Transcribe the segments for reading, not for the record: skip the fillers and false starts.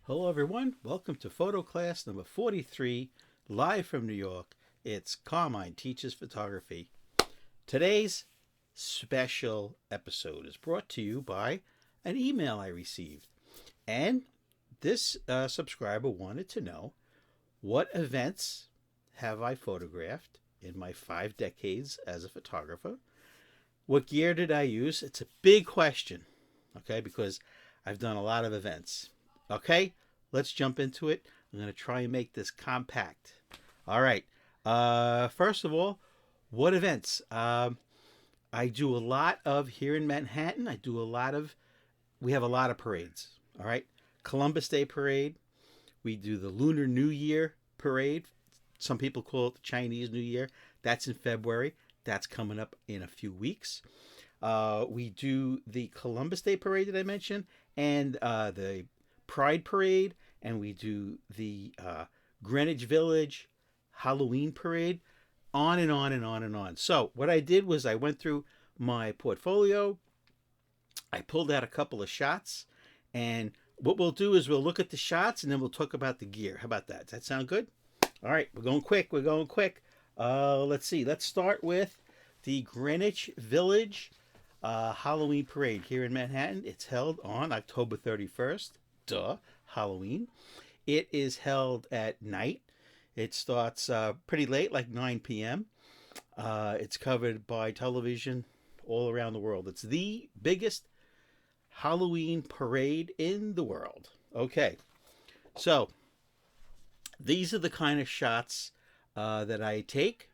Hello, everyone. Welcome to photo class number 43, live from New York. It's Carmine Teaches Photography. Today's special episode is brought to you by an email I received. And this subscriber wanted to know, what events have I photographed in my 5 decades as a photographer? What gear did I use? It's a big question, okay, because I've done a lot of events. Okay, let's jump into it. I'm going to try and make this compact. All right. First of all, what events? I do a lot of here in Manhattan. We have a lot of parades. All right. Columbus Day Parade. We do the Lunar New Year Parade. Some people call it the Chinese New Year. That's in February. That's coming up in a few weeks. We do the Columbus Day Parade that I mentioned, and the Pride Parade, and we do the Greenwich Village Halloween Parade, on and on and on and on. So what I did was I went through my portfolio, I pulled out a couple of shots, and what we'll do is we'll look at the shots and then we'll talk about the gear. How about that? Does that sound good? All right, we're going quick. Let's see. Let's start with the Greenwich Village Halloween Parade here in Manhattan. It's held on October 31st. Halloween. It is held at night. It starts pretty late, like 9 p.m. It's covered by television all around the world. It's the biggest Halloween parade in the world. Okay, so these are the kind of shots that I take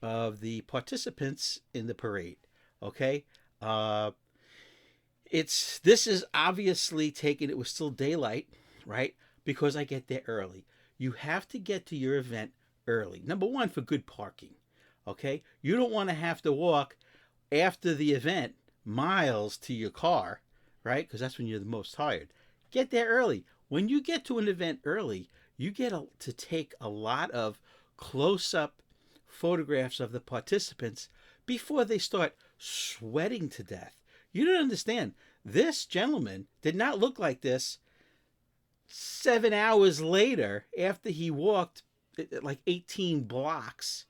of the participants in the parade. Okay, this is obviously taken. It was still daylight, right? Because I get there early. You have to get to your event early. Number one, for good parking. Okay, you don't want to have to walk after the event miles to your car, right? Because that's when you're the most tired. Get there early. When you get to an event early, you get to take a lot of close-up photographs of the participants before they start sweating to death. You don't understand. This gentleman did not look like this 7 hours later after he walked like 18 blocks.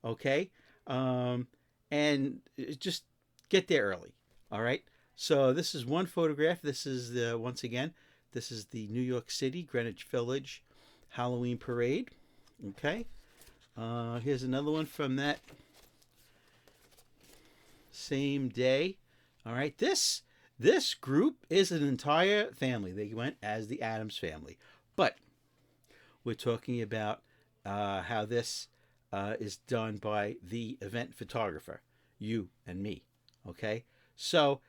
Okay? And just get there early. All right? So this is one photograph. This is once again, this is the New York City Greenwich Village Halloween Parade. Okay? Here's another one from that same day. All right, this group is an entire family. They went as the Addams family, but we're talking about how this is done by the event photographer, you and me. Okay, so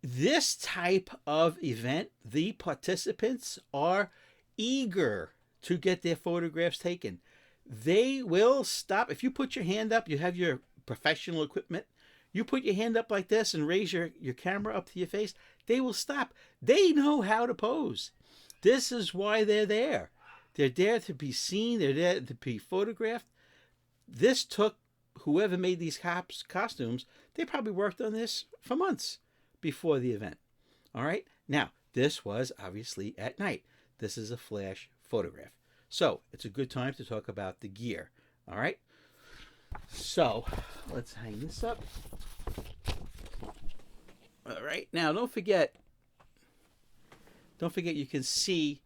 this type of event, the participants are eager to get their photographs taken. They will stop. If you put your hand up, you have your professional equipment, you put your hand up like this and raise your camera up to your face, they will stop. They know how to pose. This is why they're there. They're there to be seen. They're there to be photographed. This took whoever made these costumes, they probably worked on this for months before the event. All right? Now, this was obviously at night. This is a flash photograph. So, it's a good time to talk about the gear. All right? So, let's hang this up. All right. Now, don't forget you can see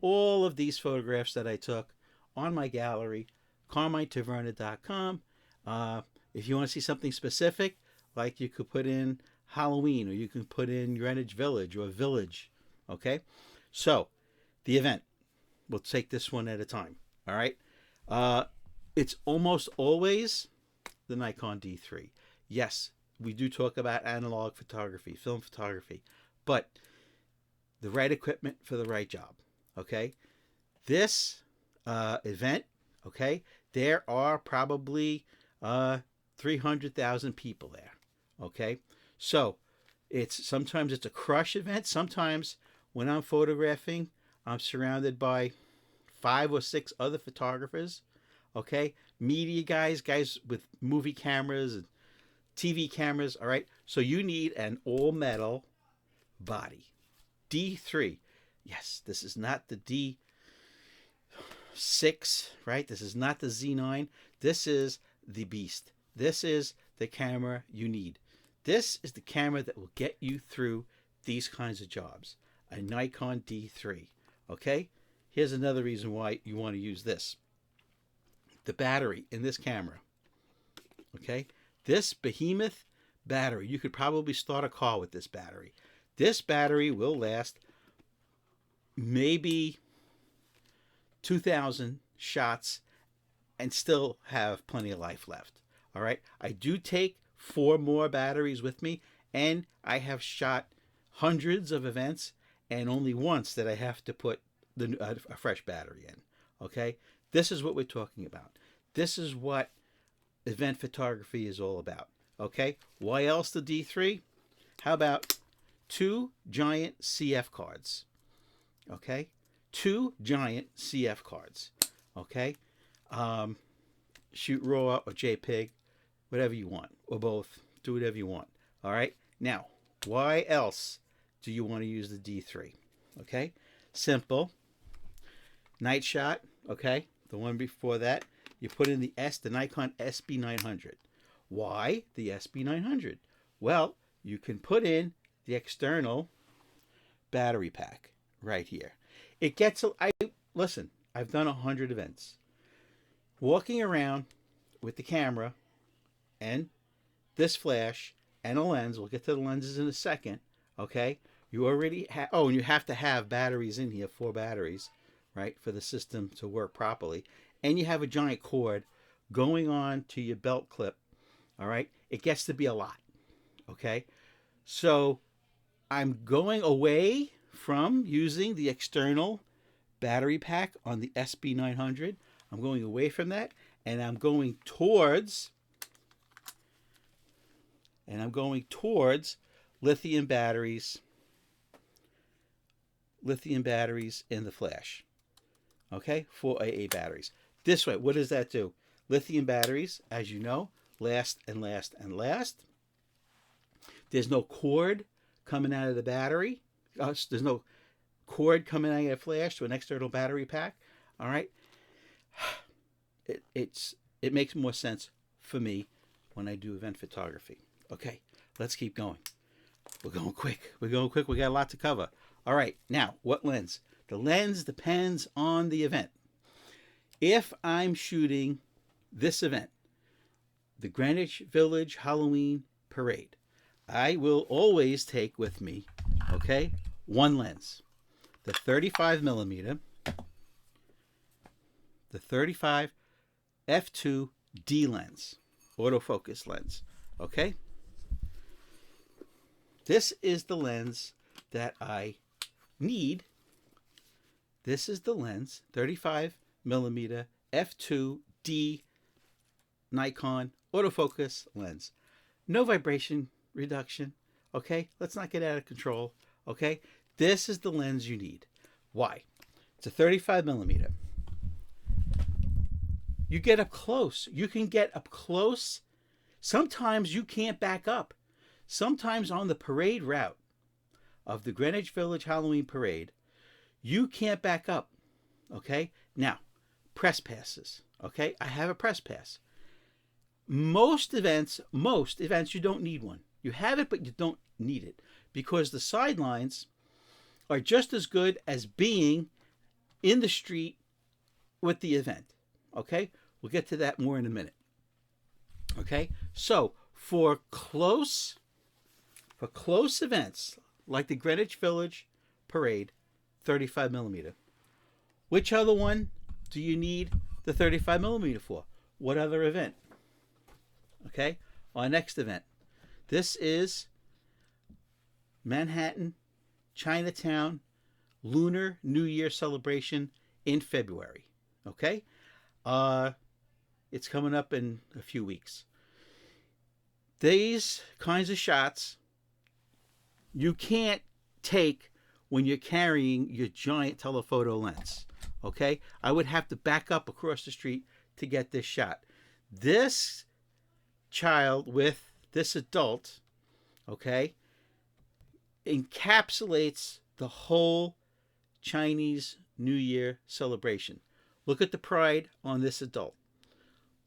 all of these photographs that I took on my gallery, CarmineTaverna.com. If you want to see something specific, like you could put in Halloween, or you can put in Greenwich Village or Village. Okay? So, the event. We'll take this one at a time. All right? It's almost always the Nikon D3. Yes, we do talk about analog photography, film photography, but the right equipment for the right job. Okay? This event, okay, there are probably 300,000 people there. Okay? So, sometimes it's a crush event. Sometimes when I'm photographing, I'm surrounded by 5 or 6 other photographers. Okay, media guys with movie cameras and TV cameras. All right, so you need an all metal body. D3. Yes, this is not the D6, right? This is not the Z9. This is the beast. This is the camera you need. This is the camera that will get you through these kinds of jobs. A Nikon D3. Okay? Here's another reason why you want to use this. The battery in this camera. Okay? This behemoth battery. You could probably start a car with this battery. This battery will last maybe 2,000 shots and still have plenty of life left. All right? I do take 4 more batteries with me, and I have shot hundreds of events, and only once did I have to put a fresh battery in. Okay? This is what we're talking about. This is what event photography is all about. Okay? Why else the D3? How about 2 giant CF cards? Okay? 2 giant CF cards. Okay? Shoot RAW or JPEG, whatever you want, or both. Do whatever you want. All right? Now, why else do you want to use the D3? Okay? Simple. Night shot. Okay? The one before that, you put in the Nikon SB900. Why the SB900? Well, you can put in the external battery pack right here. It gets, listen, I've done 100 events. Walking around with the camera and this flash and a lens, we'll get to the lenses in a second, okay? You already have, oh, and you have to have batteries in here, 4 batteries, right, for the system to work properly. And you have a giant cord going on to your belt clip, all right? It gets to be a lot, okay? So I'm going away from using the external battery pack on the SB900. I'm going away from that, and I'm going towards lithium batteries in the flash. Okay, 4AA batteries. This way, what does that do? Lithium batteries, as you know, last and last and last. There's no cord coming out of the battery. There's no cord coming out of your flash to an external battery pack. All right. It makes more sense for me when I do event photography. Okay, let's keep going. We're going quick. We got a lot to cover. All right, now, what lens? The lens depends on the event. If I'm shooting this event, the Greenwich Village Halloween Parade, I will always take with me, okay, one lens. The 35mm, the 35 f2D lens, autofocus lens, okay? This is the lens that I need. This is the lens, 35mm f2D Nikon autofocus lens. No vibration reduction, okay? Let's not get out of control, okay? This is the lens you need. Why? It's a 35mm. You get up close. You can get up close. Sometimes you can't back up. Sometimes on the parade route of the Greenwich Village Halloween Parade, you can't back up, okay? Now, press passes, okay? I have a press pass. Most events, you don't need one. You have it, but you don't need it because the sidelines are just as good as being in the street with the event, okay? We'll get to that more in a minute, okay? So for close events like the Greenwich Village Parade, 35mm. Which other one do you need the 35mm for? What other event? Okay, our next event. This is Manhattan, Chinatown, Lunar New Year celebration in February. Okay, it's coming up in a few weeks. These kinds of shots you can't take when you're carrying your giant telephoto lens. Okay, I would have to back up across the street to get this shot. This child with this adult, okay, encapsulates the whole Chinese New Year celebration. Look at the pride on this adult.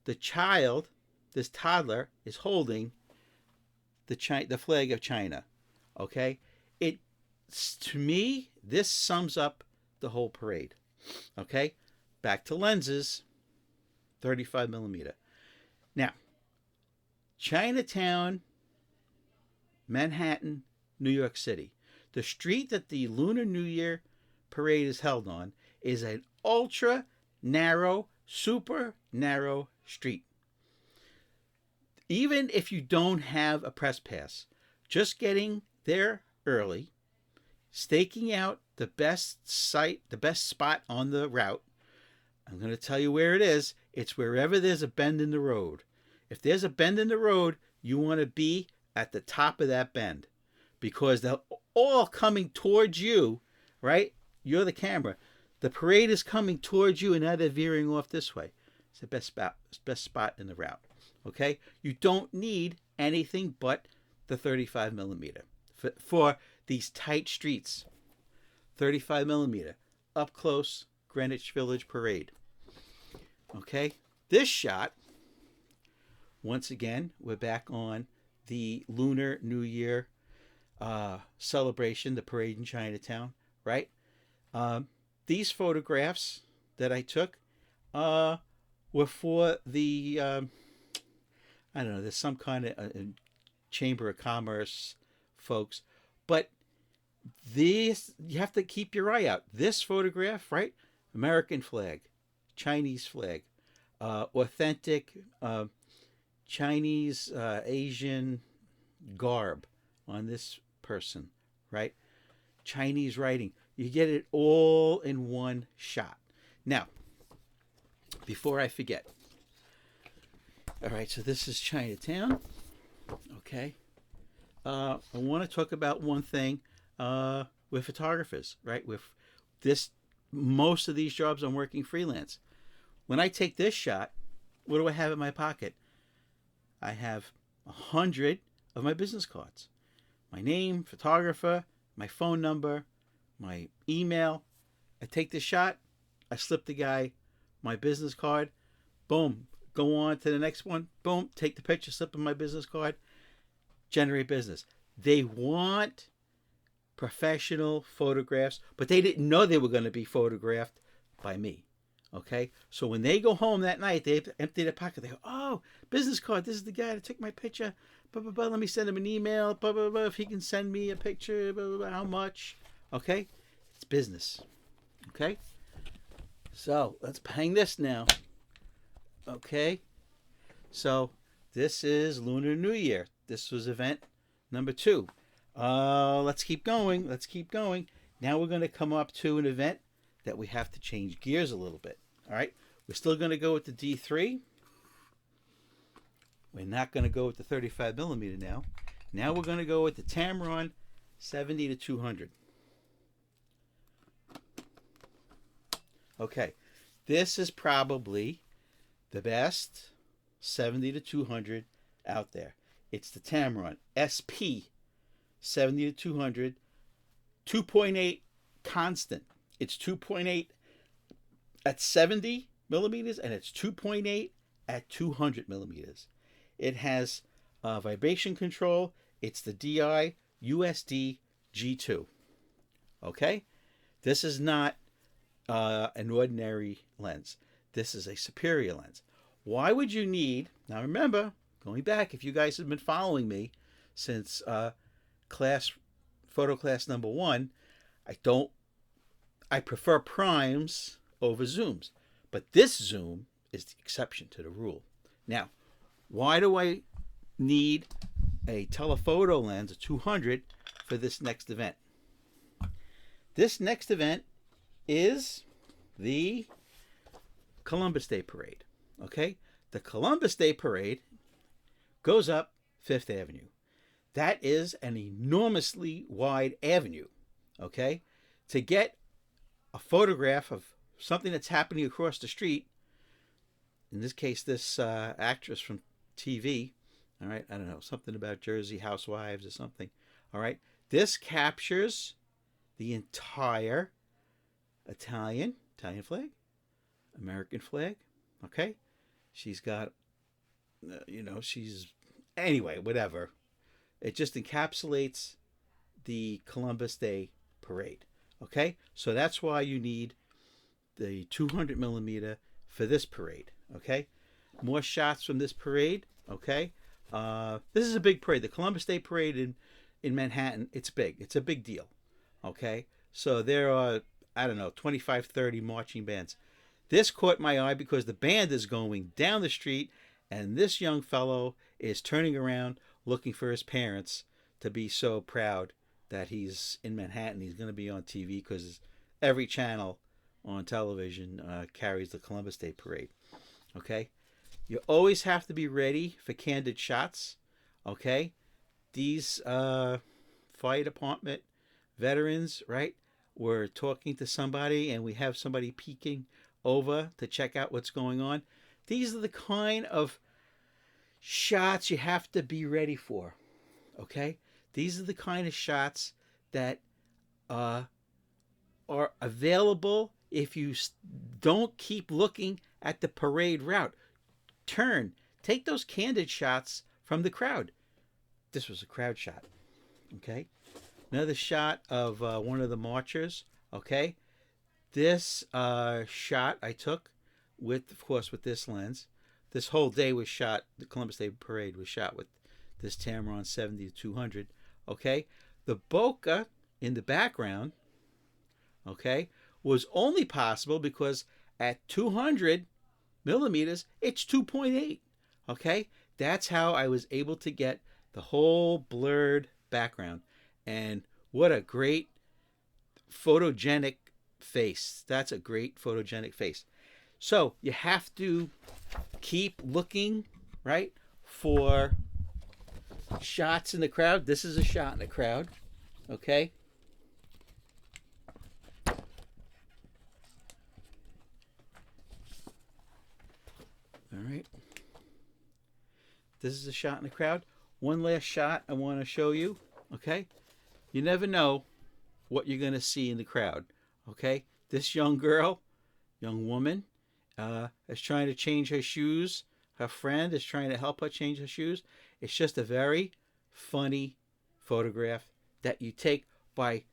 The child, this toddler, is holding the flag of China. Okay? To me, this sums up the whole parade. Okay? Back to lenses, 35 millimeter. Now, Chinatown, Manhattan, New York City. The street that the Lunar New Year parade is held on is an ultra narrow, super narrow street. Even if you don't have a press pass, just getting there early, staking out the best site, the best spot on the route. I'm going to tell you where it is. It's wherever there's a bend in the road. If there's a bend in the road, you want to be at the top of that bend, because they're all coming towards you, right? You're the camera. The parade is coming towards you, and now they're veering off this way. It's the best spot in the route. Okay? You don't need anything but the 35 millimeter for these tight streets. 35 millimeter, up close, Greenwich Village parade. Okay? This shot, once again, we're back on the Lunar New Year celebration, the parade in Chinatown, right? These photographs that I took were for the, I don't know, there's some kind of Chamber of Commerce folks, but this, you have to keep your eye out. This photograph, right? American flag, Chinese flag, authentic Chinese, Asian garb on this person, right? Chinese writing. You get it all in one shot. Now, before I forget. All right, so this is Chinatown. Okay. I want to talk about one thing with photographers, right? With this, most of these jobs I'm working freelance. When I take this shot, what do I have in my pocket? I have 100 of my business cards. My name, photographer, my phone number, my email. I take the shot. I slip the guy my business card. Boom. Go on to the next one. Boom. Take the picture, slip in my business card. Generate business. They want professional photographs, but they didn't know they were going to be photographed by me. Okay? So when they go home that night, they empty their pocket. They go, oh, business card. This is the guy that took my picture. Blah, blah, blah. Let me send him an email. Blah, blah, blah. If he can send me a picture, blah, blah, blah. How much? Okay? It's business. Okay? So let's hang this now. Okay? So this is Lunar New Year. This was event number 2. Let's keep going. Let's keep going. Now we're going to come up to an event that we have to change gears a little bit. All right? We're still going to go with the D3. We're not going to go with the 35 millimeter now. Now we're going to go with the Tamron 70 to 200. Okay. This is probably the best 70 to 200 out there. It's the Tamron SP 70 to 200, 2.8 constant. It's 2.8 at 70 millimeters, and it's 2.8 at 200 millimeters. It has vibration control. It's the DI USD G2. Okay? This is not an ordinary lens. This is a superior lens. Why would you need, now remember, going back, if you guys have been following me since photo class number 1, I prefer primes over zooms. But this zoom is the exception to the rule. Now, why do I need a telephoto lens, a 200, for this next event? This next event is the Columbus Day Parade. Okay? The Columbus Day Parade goes up Fifth Avenue. That is an enormously wide avenue. Okay? To get a photograph of something that's happening across the street, in this case, this actress from TV, all right, I don't know, something about Jersey Housewives or something, all right, this captures the entire Italian flag, American flag. Okay, she's got, she's anyway, whatever. It just encapsulates the Columbus Day parade. Okay, so that's why you need the 200 millimeter for this parade. Okay, more shots from this parade. Okay, this is a big parade. The Columbus Day parade in Manhattan. It's big. It's a big deal. Okay, so there are, I don't know, 25, 30 marching bands. This caught my eye because the band is going down the street, and this young fellow is turning around looking for his parents to be so proud that he's in Manhattan. He's going to be on TV because every channel on television carries the Columbus Day parade. Okay, you always have to be ready for candid shots. Okay, these fire department veterans, right? We're talking to somebody and we have somebody peeking over to check out what's going on. These are the kind of shots you have to be ready for. Okay? These are the kind of shots that are available if you don't keep looking at the parade route. Turn. Take those candid shots from the crowd. This was a crowd shot. Okay? Another shot of one of the marchers. Okay? This shot I took with, of course, with this lens. This whole day was shot, the Columbus Day Parade was shot with this Tamron 70-200. Okay? The bokeh in the background, okay, was only possible because at 200 millimeters, it's 2.8. Okay? That's how I was able to get the whole blurred background. And what a great photogenic face. That's a great photogenic face. So you have to keep looking, right, for shots in the crowd. This is a shot in the crowd. Okay. All right. This is a shot in the crowd. One last shot I want to show you. Okay. You never know what you're going to see in the crowd. Okay. This young girl, young woman, is trying to change her shoes. Her friend is trying to help her change her shoes. It's just a very funny photograph that you take by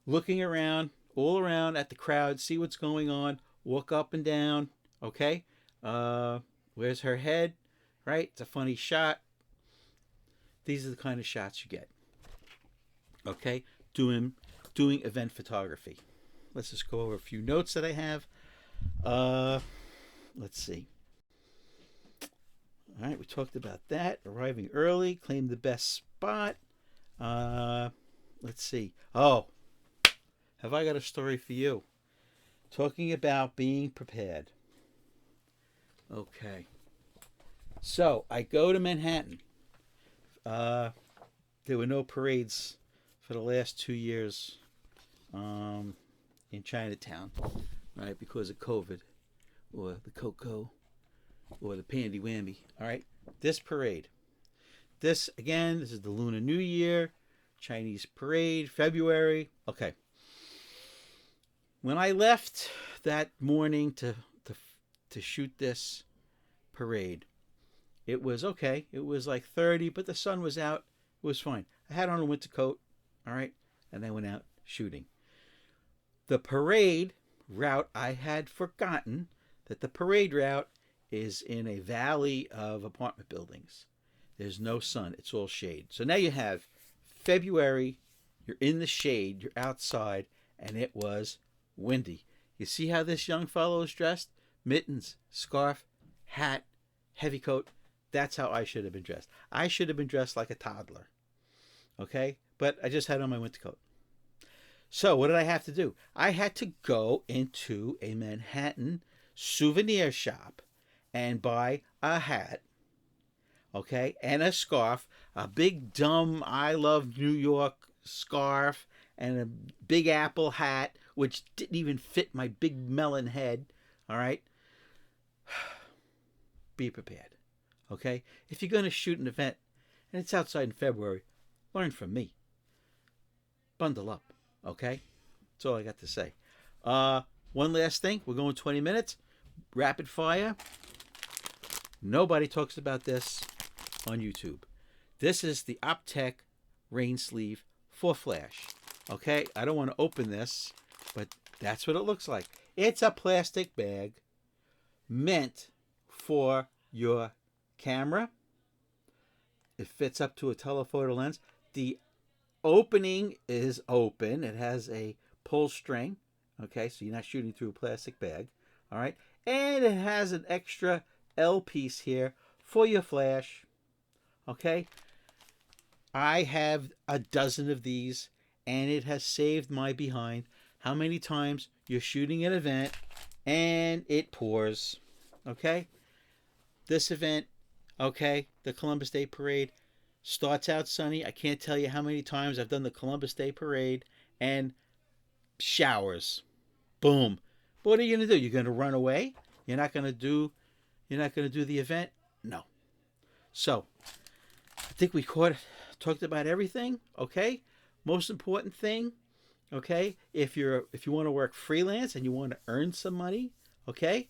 looking around, all around at the crowd, see what's going on, walk up and down. Okay. Where's her head? Right. It's a funny shot. These are the kind of shots you get. Okay. Doing event photography. Let's just go over a few notes that I have. Let's see. All right, we talked about that. Arriving early, claim the best spot. Let's see. Oh, have I got a story for you? Talking about being prepared. Okay. So I go to Manhattan. There were no parades for the last 2 years in Chinatown, right? Because of COVID or the cocoa or the pandy whammy. All right. This parade. This, again, this is the Lunar New Year, Chinese parade, February. Okay. When I left that morning to shoot this parade, it was okay. It was like 30, but the sun was out. It was fine. I had on a winter coat, all right, and I went out shooting. The parade route, I had forgotten that the parade route is in a valley of apartment buildings. There's no sun. It's all shade. So now you have February. You're in the shade. You're outside, and it was windy. You see how this young fellow is dressed? Mittens, scarf, hat, heavy coat. That's how I should have been dressed. I should have been dressed like a toddler. Okay? But I just had on my winter coat. So what did I have to do? I had to go into a Manhattan souvenir shop and buy a hat, okay, and a scarf, a big dumb I love New York scarf, and a big apple hat, which didn't even fit my big melon head, all right? Be prepared, okay? If you're going to shoot an event, and it's outside in February, learn from me. Bundle up, okay? That's all I got to say. One last thing. We're going 20 minutes. Rapid fire. Nobody talks about this on YouTube. This is the Optech rain sleeve for flash. Okay, I don't want to open this, but that's what it looks like. It's a plastic bag meant for your camera. It fits up to a telephoto lens. The opening is open. It has a pull string. Okay, so you're not shooting through a plastic bag. All right, and it has an extra L piece here for your flash. Okay, I have a dozen of these, and it has saved my behind. How many times you're shooting an event and it pours? Okay, this event, okay, the Columbus Day Parade starts out sunny. I can't tell you how many times I've done the Columbus Day Parade and showers. Boom. But what are you going to do? You're going to run away? You're not going to do the event? No. So, I think we talked about everything, okay? Most important thing, okay? If you want to work freelance and you want to earn some money, okay?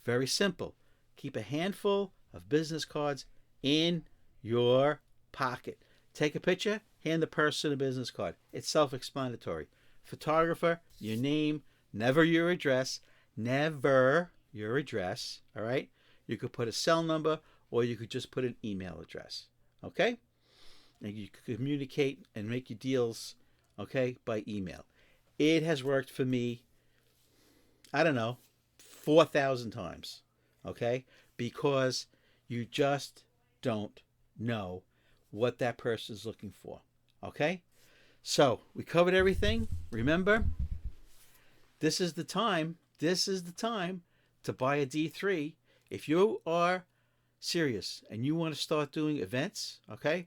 Very simple. Keep a handful of business cards in your pocket. Take a picture, hand the person a business card. It's self-explanatory. Photographer, your name, never your address. Never your address, all right? You could put a cell number or you could just put an email address, okay? And you could communicate and make your deals, okay, by email. It has worked for me, I don't know, 4,000 times, okay? Because you just don't know what that person is looking for, okay? So we covered everything. Remember, this is the time to buy a D3. If you are serious and you want to start doing events, okay?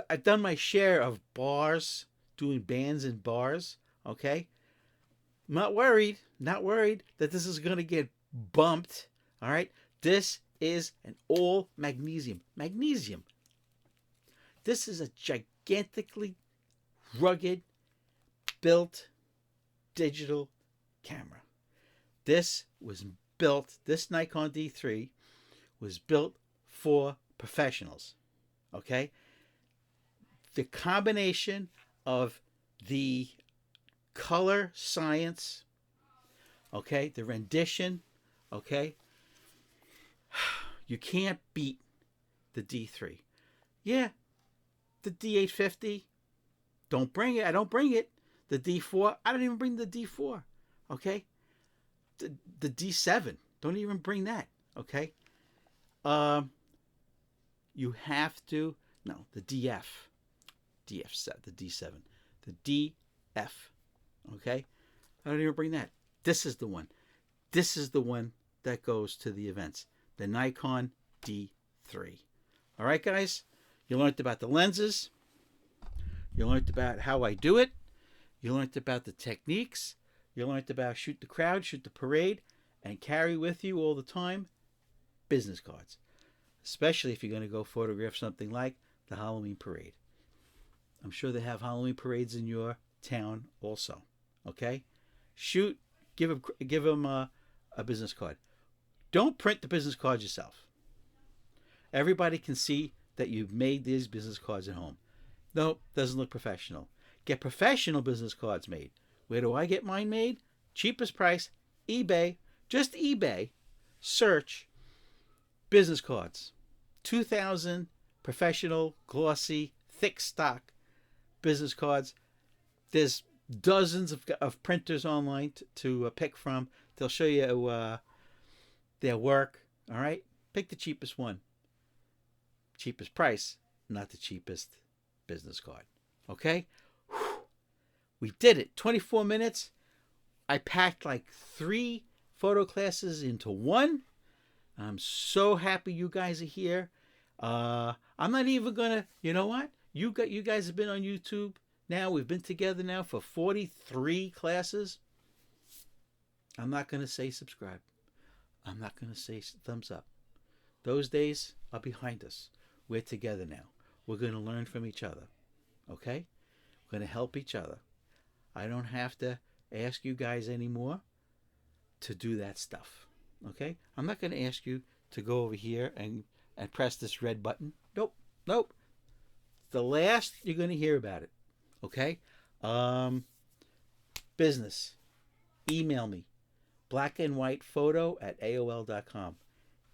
I've done my share of bars, doing bands in bars, okay? Not worried that this is going to get bumped, all right? This is an all magnesium. Magnesium. This is a gigantically rugged, built digital camera. This Nikon D3 was built for professionals, okay? The combination of the color science, okay, the rendition, okay, you can't beat the D3. Yeah, the D850, don't bring it. I don't bring it. The D4, I don't even bring the D4, okay? The D7, don't even bring that, okay? You have to, no, the DF set, the D7, the DF, okay? I don't even bring that. This is the one. This is the one that goes to the events, the Nikon D3. All right, guys? You learned about the lenses. You learned about how I do it. You learned about the techniques. You learned about shoot the crowd, shoot the parade, and carry with you all the time business cards, especially if you're going to go photograph something like the Halloween parade. I'm sure they have Halloween parades in your town also. Okay? Shoot, give them a business card. Don't print the business cards yourself. Everybody can see that you've made these business cards at home. No, doesn't look professional. Get professional business cards made. Where do I get mine made? Cheapest price, eBay. Just eBay. Search business cards. 2,000 professional, glossy, thick stock business cards. There's dozens of printers online to pick from. They'll show you their work. All right? Pick the cheapest one. Cheapest price, not the cheapest business card. Okay? Whew. We did it. 24 minutes. I packed like 3 photo classes into one. I'm so happy you guys are here. I'm not even gonna, you know what? You guys have been on YouTube now. We've been together now for 43 classes. I'm not gonna say subscribe. I'm not gonna say thumbs up. Those days are behind us. We're together now. We're gonna learn from each other. Okay? We're gonna help each other. I don't have to ask you guys anymore to do that stuff. Okay? I'm not going to ask you to go over here and press this red button. Nope. Nope. The last you're going to hear about it. Okay? Business. Email me. blackandwhitephoto@aol.com.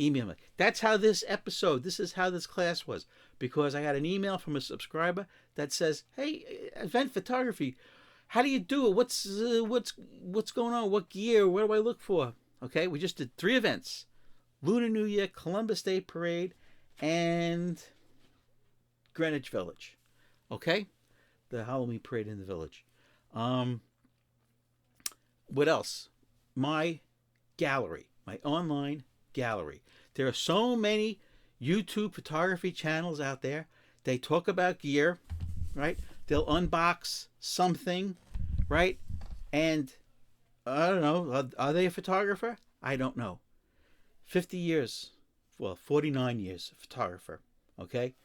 Email me. That's how this is how this class was. Because I got an email from a subscriber that says, hey, event photography, how do you do it? What's going on? What gear? What do I look for? Okay, we just did 3 events. Lunar New Year, Columbus Day Parade, and Greenwich Village. Okay? The Halloween parade in the village. What else? My gallery. My online gallery. There are so many YouTube photography channels out there. They talk about gear, right? They'll unbox something, right? And I don't know. Are they a photographer? I don't know. 50 years, well, 49 years of photographer, okay?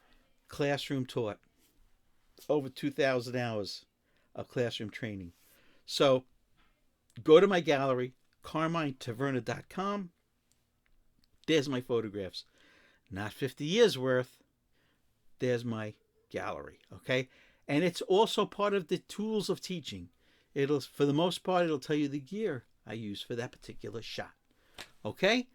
Classroom taught. Over 2,000 hours of classroom training. So go to my gallery, CarmineTaverna.com. There's my photographs. Not 50 years worth. There's my gallery, okay? And it's also part of the tools of teaching. It'll, for the most part, it'll tell you the gear I use for that particular shot. Okay?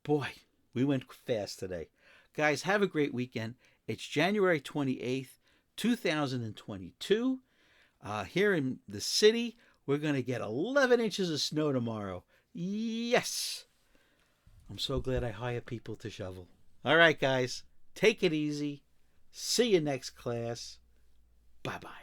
Boy, we went fast today. Guys, have a great weekend. It's January 28th, 2022. Here in the city, we're going to get 11 inches of snow tomorrow. Yes! I'm so glad I hire people to shovel. All right, guys. Take it easy. See you next class. Bye-bye.